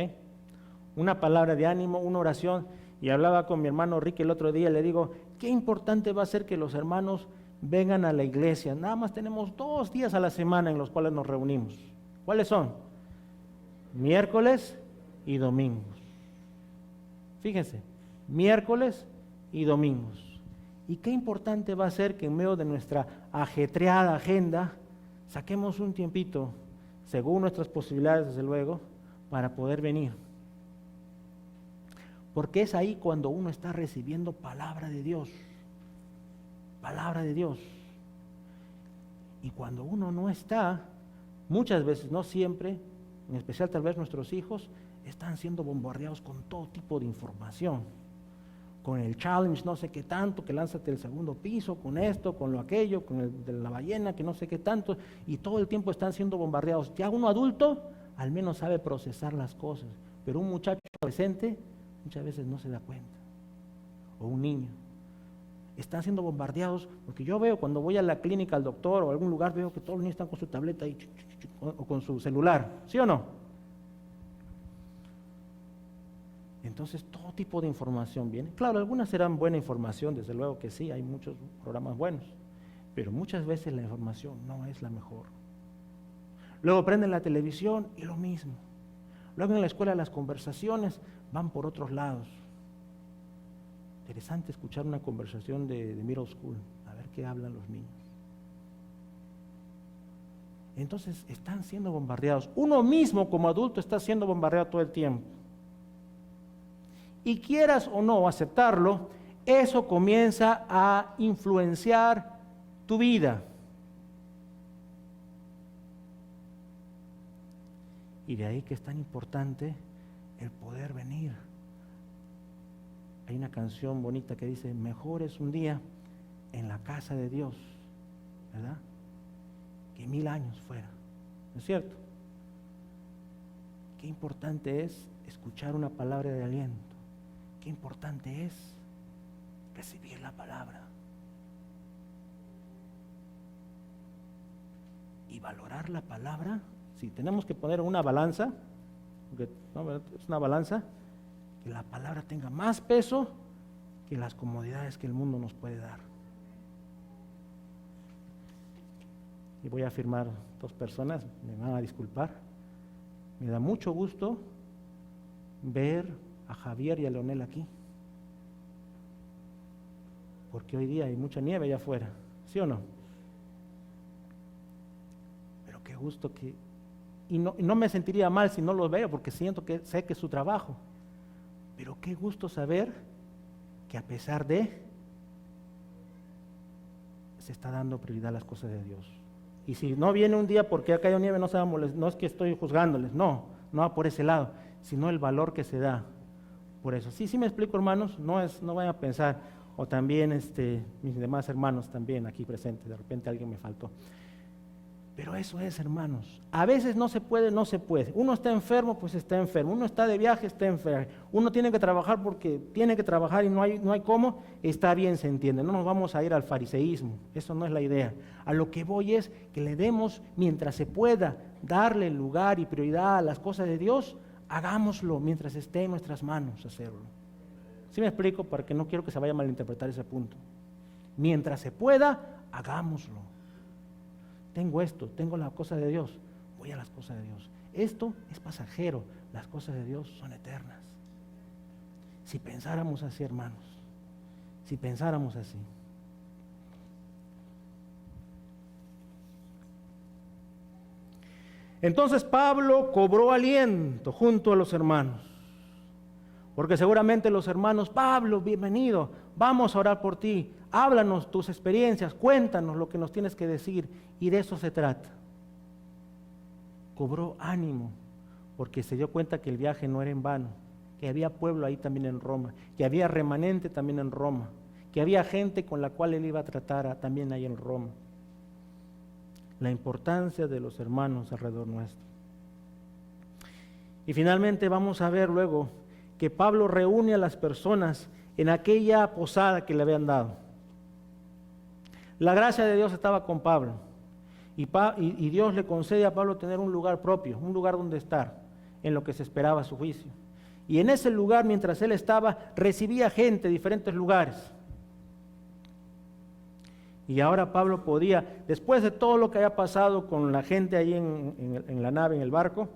Una palabra de ánimo, una oración. Y hablaba con mi hermano Ricky el otro día, le digo, qué importante va a ser que los hermanos vengan a la iglesia. Nada más tenemos 2 días a la semana en los cuales nos reunimos. ¿Cuáles son? Miércoles y domingos. Fíjense, miércoles y domingos. Y qué importante va a ser que en medio de nuestra ajetreada agenda saquemos un tiempito, según nuestras posibilidades, desde luego, para poder venir. Porque es ahí cuando uno está recibiendo palabra de Dios. Palabra de Dios. Y cuando uno no está, muchas veces, no siempre, en especial tal vez nuestros hijos, están siendo bombardeados con todo tipo de información. Con el challenge no sé qué tanto, que lánzate del segundo piso, con esto, con lo aquello, con el de la ballena, que no sé qué tanto, y todo el tiempo están siendo bombardeados. Ya uno adulto al menos sabe procesar las cosas, pero un muchacho adolescente muchas veces no se da cuenta, o un niño. Están siendo bombardeados, porque yo veo cuando voy a la clínica, al doctor o a algún lugar, veo que todos los niños están con su tableta ahí, o con su celular, ¿sí o no? Entonces todo tipo de información viene. Claro, algunas serán buena información, desde luego que sí, hay muchos programas buenos, pero muchas veces la información no es la mejor. Luego prenden la televisión y lo mismo. Luego en la escuela las conversaciones van por otros lados. Interesante escuchar una conversación de middle school, a ver qué hablan los niños. Entonces están siendo bombardeados. Uno mismo como adulto está siendo bombardeado todo el tiempo. Y quieras o no aceptarlo, eso comienza a influenciar tu vida. Y de ahí que es tan importante el poder venir. Hay una canción bonita que dice, mejor es un día en la casa de Dios, ¿verdad? Que 1000 años fuera, ¿no es cierto? Qué importante es escuchar una palabra de aliento. Qué importante es recibir la palabra y valorar la palabra. Si tenemos que poner una balanza, porque no, es una balanza, que la palabra tenga más peso que las comodidades que el mundo nos puede dar. Y voy a afirmar 2 personas, me van a disculpar. Me da mucho gusto ver a Javier y a Leonel aquí, porque hoy día hay mucha nieve allá afuera, ¿sí o no? Pero qué gusto que, y no me sentiría mal si no los veo, porque siento que sé que es su trabajo, pero qué gusto saber que a pesar de, se está dando prioridad a las cosas de Dios. Y si no viene un día porque ha caído nieve, no se va a molestar, no es que estoy juzgándoles, no va por ese lado, sino el valor que se da por eso. Sí me explico, hermanos, no vayan a pensar, o también mis demás hermanos también aquí presentes, de repente alguien me faltó. Pero eso es, hermanos, a veces no se puede. Uno está enfermo, pues está enfermo. Uno está de viaje, está enfermo. Uno tiene que trabajar porque tiene que trabajar y no hay cómo, está bien, se entiende. No nos vamos a ir al fariseísmo, eso no es la idea. A lo que voy es que le demos, mientras se pueda, darle lugar y prioridad a las cosas de Dios, hagámoslo mientras esté en nuestras manos hacerlo. ¿Sí me explico? Porque no quiero que se vaya a malinterpretar ese punto. Mientras se pueda, hagámoslo. Tengo esto, tengo la cosa de Dios, voy a las cosas de Dios. Esto es pasajero, las cosas de Dios son eternas. Si pensáramos así, hermanos, si pensáramos así. Entonces Pablo cobró aliento junto a los hermanos, porque seguramente los hermanos, Pablo, bienvenido, vamos a orar por ti, háblanos tus experiencias, cuéntanos lo que nos tienes que decir, y de eso se trata. Cobró ánimo, porque se dio cuenta que el viaje no era en vano, que había pueblo ahí también en Roma, que había remanente también en Roma, que había gente con la cual él iba a tratar también ahí en Roma. La importancia de los hermanos alrededor nuestro. Y finalmente vamos a ver luego que Pablo reúne a las personas en aquella posada que le habían dado. La gracia de Dios estaba con Pablo y Dios le concede a Pablo tener un lugar propio, un lugar donde estar, en lo que se esperaba su juicio. Y en ese lugar, mientras él estaba, recibía gente de diferentes lugares. Y ahora Pablo podía, después de todo lo que había pasado con la gente ahí en la nave, en el barco,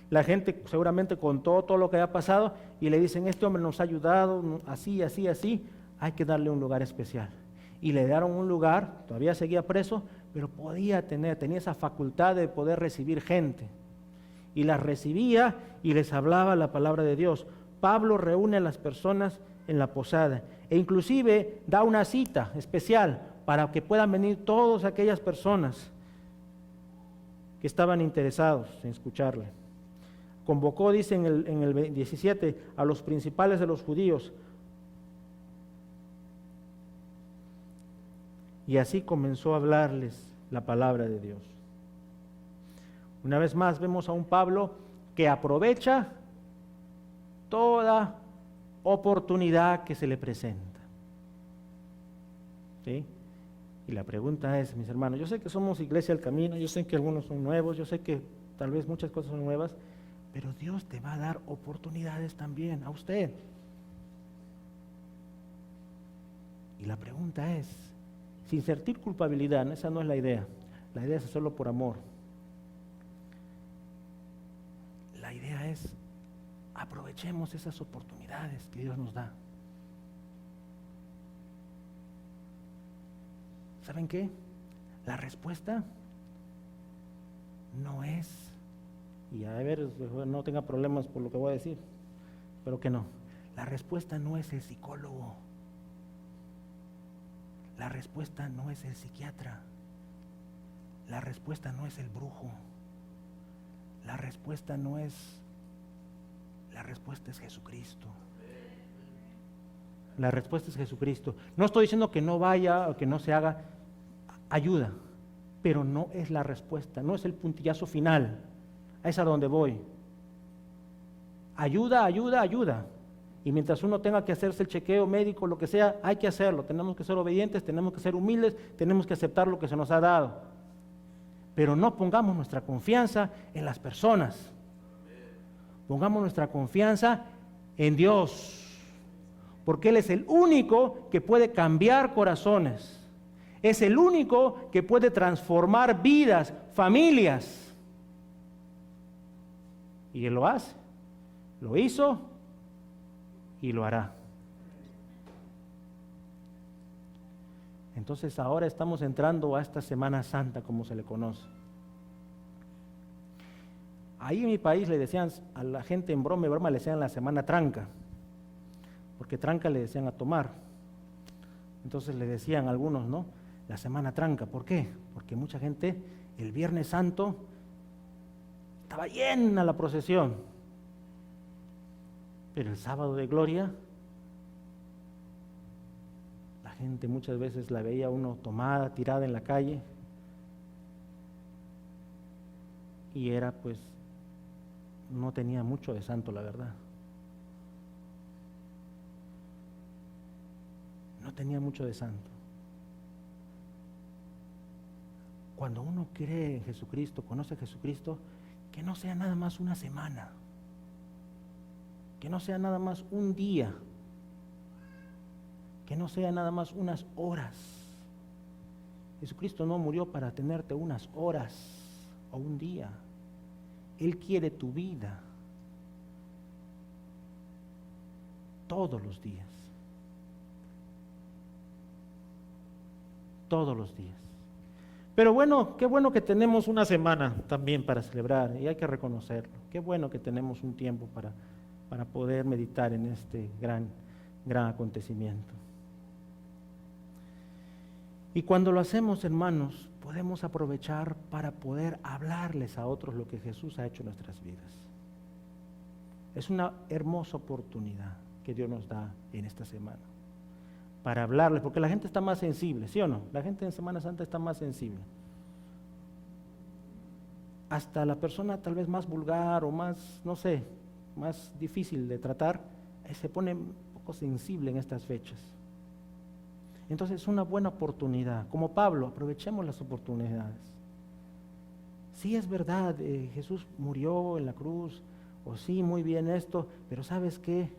la gente seguramente contó todo lo que había pasado y le dicen, este hombre nos ha ayudado, así, así, así, hay que darle un lugar especial. Y le dieron un lugar, todavía seguía preso, pero tenía esa facultad de poder recibir gente. Y las recibía y les hablaba la palabra de Dios. Pablo reúne a las personas en la posada e inclusive da una cita especial para que puedan venir todas aquellas personas que estaban interesados en escucharle. convocó, dice en el 17, a los principales de los judíos. Y así comenzó a hablarles la palabra de Dios. Una vez más vemos a un Pablo que aprovecha toda oportunidad que se le presenta. ¿Sí? Y la pregunta es, mis hermanos, yo sé que somos Iglesia del Camino, yo sé que algunos son nuevos, yo sé que tal vez muchas cosas son nuevas, pero Dios te va a dar oportunidades también a usted. Y la pregunta es, sin sentir culpabilidad, esa no es la idea es hacerlo por amor. La idea es, aprovechemos esas oportunidades que Dios nos da. ¿Saben qué? La respuesta no es, y a ver, no tenga problemas por lo que voy a decir, pero que no. La respuesta no es el psicólogo. La respuesta no es el psiquiatra. La respuesta no es el brujo. La respuesta es Jesucristo. La respuesta es Jesucristo. No estoy diciendo que no vaya o que no se haga, ayuda, pero no es la respuesta, no es el puntillazo final. Es a donde voy. Ayuda, ayuda, ayuda. Y mientras uno tenga que hacerse el chequeo médico, lo que sea, hay que hacerlo. Tenemos que ser obedientes, tenemos que ser humildes, tenemos que aceptar lo que se nos ha dado. Pero no pongamos nuestra confianza en las personas. Pongamos nuestra confianza en Dios. Porque Él es el único que puede cambiar corazones. Es el único que puede transformar vidas, familias. Y Él lo hace. Lo hizo y lo hará. Entonces ahora estamos entrando a esta Semana Santa, como se le conoce. Ahí en mi país le decían a la gente en broma, le decían la Semana Tranca, porque tranca le decían a tomar. Entonces le decían algunos, ¿no? La Semana Tranca. ¿Por qué? Porque mucha gente el Viernes Santo estaba llena la procesión. Pero el sábado de gloria, la gente muchas veces la veía uno tomada, tirada en la calle, y era pues, no tenía mucho de santo, la verdad. No tenía mucho de santo. Cuando uno cree en Jesucristo, conoce a Jesucristo, que no sea nada más una semana. Que no sea nada más un día, que no sea nada más unas horas. Jesucristo no murió para tenerte unas horas o un día. Él quiere tu vida todos los días. Todos los días. Pero bueno, qué bueno que tenemos una semana también para celebrar, y hay que reconocerlo. Qué bueno que tenemos un tiempo para poder meditar en este gran acontecimiento. Y cuando lo hacemos, hermanos, podemos aprovechar para poder hablarles a otros lo que Jesús ha hecho en nuestras vidas. Es una hermosa oportunidad que Dios nos da en esta semana para hablarles, porque la gente está más sensible, ¿sí o no? La gente en Semana Santa está más sensible. Hasta la persona tal vez más vulgar o más, no sé, más difícil de tratar, se pone un poco sensible en estas fechas. Entonces es una buena oportunidad. Como Pablo, aprovechemos las oportunidades. Sí, es verdad, Jesús murió en la cruz, o sí, muy bien esto, pero ¿sabes qué?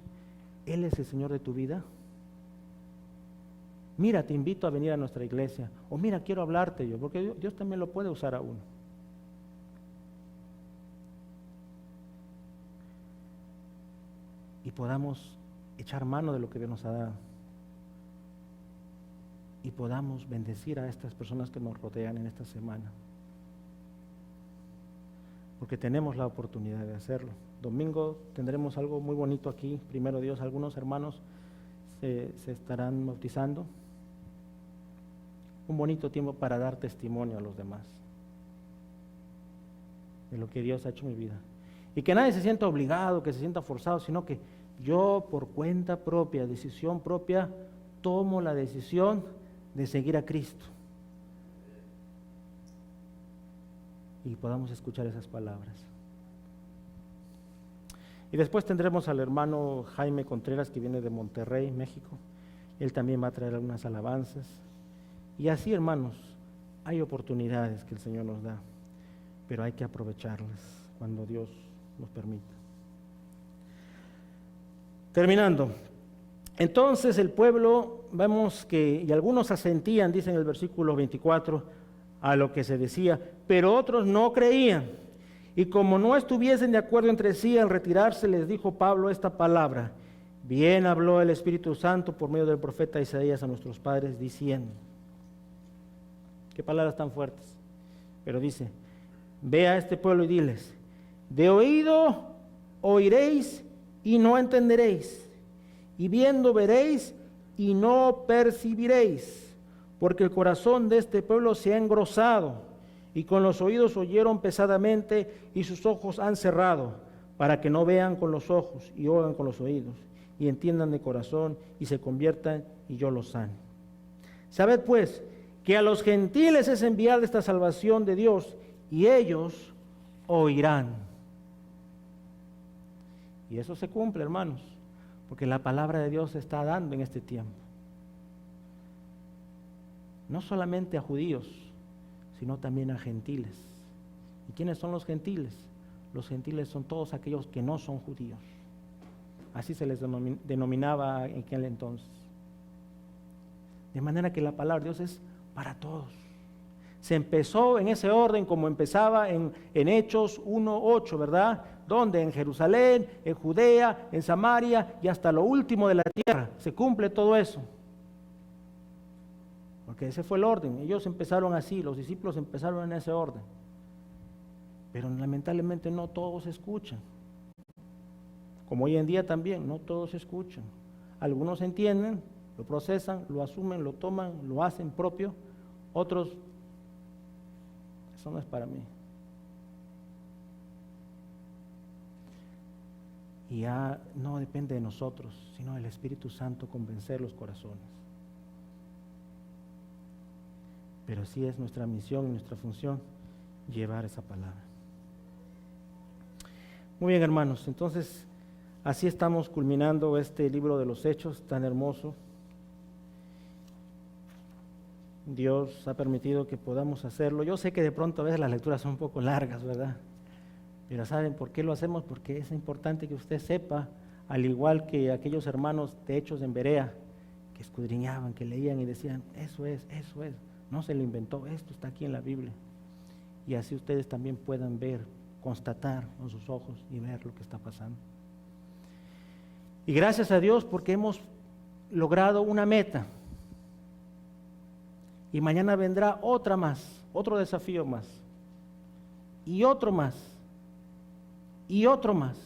Él es el Señor de tu vida. Mira, te invito a venir a nuestra iglesia, o mira, quiero hablarte yo, porque Dios también lo puede usar a uno. Y podamos echar mano de lo que Dios nos ha dado. Y podamos bendecir a estas personas que nos rodean en esta semana. Porque tenemos la oportunidad de hacerlo. Domingo tendremos algo muy bonito aquí. Primero Dios, algunos hermanos se estarán bautizando. Un bonito tiempo para dar testimonio a los demás de lo que Dios ha hecho en mi vida. Y que nadie se sienta obligado, que se sienta forzado, sino que yo por cuenta propia, decisión propia, tomo la decisión de seguir a Cristo. Y podamos escuchar esas palabras. Y después tendremos al hermano Jaime Contreras, que viene de Monterrey, México. Él también va a traer algunas alabanzas. Y así, hermanos, hay oportunidades que el Señor nos da, pero hay que aprovecharlas cuando Dios nos permita. Terminando. Entonces el pueblo, vemos que, y algunos asentían, dice en el versículo 24, a lo que se decía, pero otros no creían. Y como no estuviesen de acuerdo entre sí, al retirarse les dijo Pablo esta palabra: bien habló el Espíritu Santo por medio del profeta Isaías a nuestros padres, diciendo. Qué palabras tan fuertes. Pero dice: ve a este pueblo y diles, de oído oiréis y no entenderéis, y viendo veréis y no percibiréis, porque el corazón de este pueblo se ha engrosado, y con los oídos oyeron pesadamente, y sus ojos han cerrado, para que no vean con los ojos y oigan con los oídos, y entiendan de corazón y se conviertan, y yo los sane. Sabed pues que a los gentiles es enviada esta salvación de Dios, y ellos oirán. Y eso se cumple, hermanos, porque la palabra de Dios se está dando en este tiempo. No solamente a judíos, sino también a gentiles. ¿Y quiénes son los gentiles? Los gentiles son todos aquellos que no son judíos. Así se les denominaba en aquel entonces. De manera que la palabra de Dios es para todos. Se empezó en ese orden como empezaba en Hechos 1:8, ¿verdad? Donde en Jerusalén, en Judea, en Samaria y hasta lo último de la tierra. Se cumple todo eso. Porque ese fue el orden. Ellos empezaron así, los discípulos empezaron en ese orden. Pero lamentablemente no todos escuchan. Como hoy en día también, no todos escuchan. Algunos entienden, lo procesan, lo asumen, lo toman, lo hacen propio. Otros, eso no es para mí. Y ya no depende de nosotros, sino del Espíritu Santo convencer los corazones. Pero sí es nuestra misión y nuestra función llevar esa palabra. Muy bien, hermanos, entonces así estamos culminando este libro de los Hechos tan hermoso. Dios ha permitido que podamos hacerlo. Yo sé que de pronto a veces las lecturas son un poco largas, ¿verdad? Pero ¿saben por qué lo hacemos? Porque es importante que usted sepa, al igual que aquellos hermanos de Hechos en Berea, que escudriñaban, que leían y decían, eso es, no se lo inventó, esto está aquí en la Biblia. Y así ustedes también puedan ver, constatar con sus ojos y ver lo que está pasando. Y gracias a Dios porque hemos logrado una meta. Y mañana vendrá otra más, otro desafío más. Y otro más. Y otro más.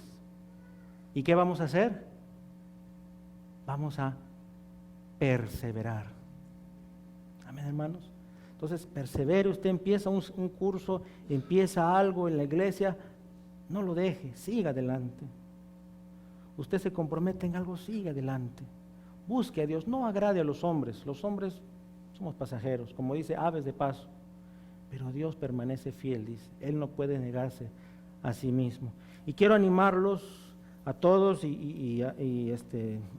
¿Y qué vamos a hacer? Vamos a perseverar. Amén, hermanos. Entonces, persevere, usted empieza un curso, empieza algo en la iglesia, no lo deje, siga adelante. Usted se compromete en algo, siga adelante. Busque a Dios, no agrade a los hombres somos pasajeros, como dice, aves de paso. Pero Dios permanece fiel, dice. Él no puede negarse a sí mismo. Y quiero animarlos a todos y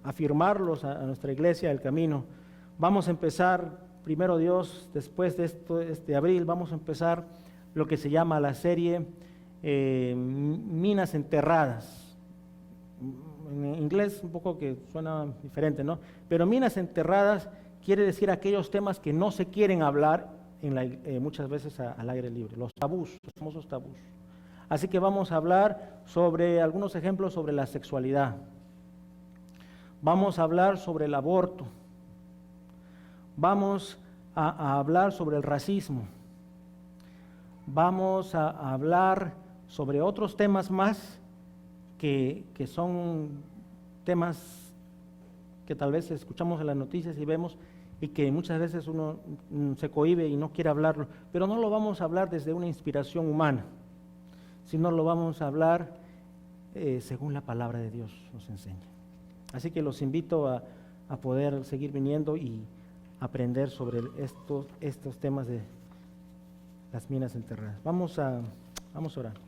afirmarlos a nuestra iglesia del camino. Vamos a empezar, primero Dios, después de este abril, vamos a empezar lo que se llama la serie Minas Enterradas. En inglés un poco que suena diferente, ¿no? Pero minas enterradas quiere decir aquellos temas que no se quieren hablar muchas veces al aire libre, los tabús, los famosos tabús. Así que vamos a hablar sobre algunos ejemplos sobre la sexualidad. Vamos a hablar sobre el aborto. Vamos a hablar sobre el racismo. Vamos a hablar sobre otros temas más que son temas que tal vez escuchamos en las noticias y vemos y que muchas veces uno se cohíbe y no quiere hablarlo, pero no lo vamos a hablar desde una inspiración humana, sino lo vamos a hablar según la palabra de Dios nos enseña. Así que los invito a poder seguir viniendo y aprender sobre estos temas de las minas enterradas. Vamos a orar.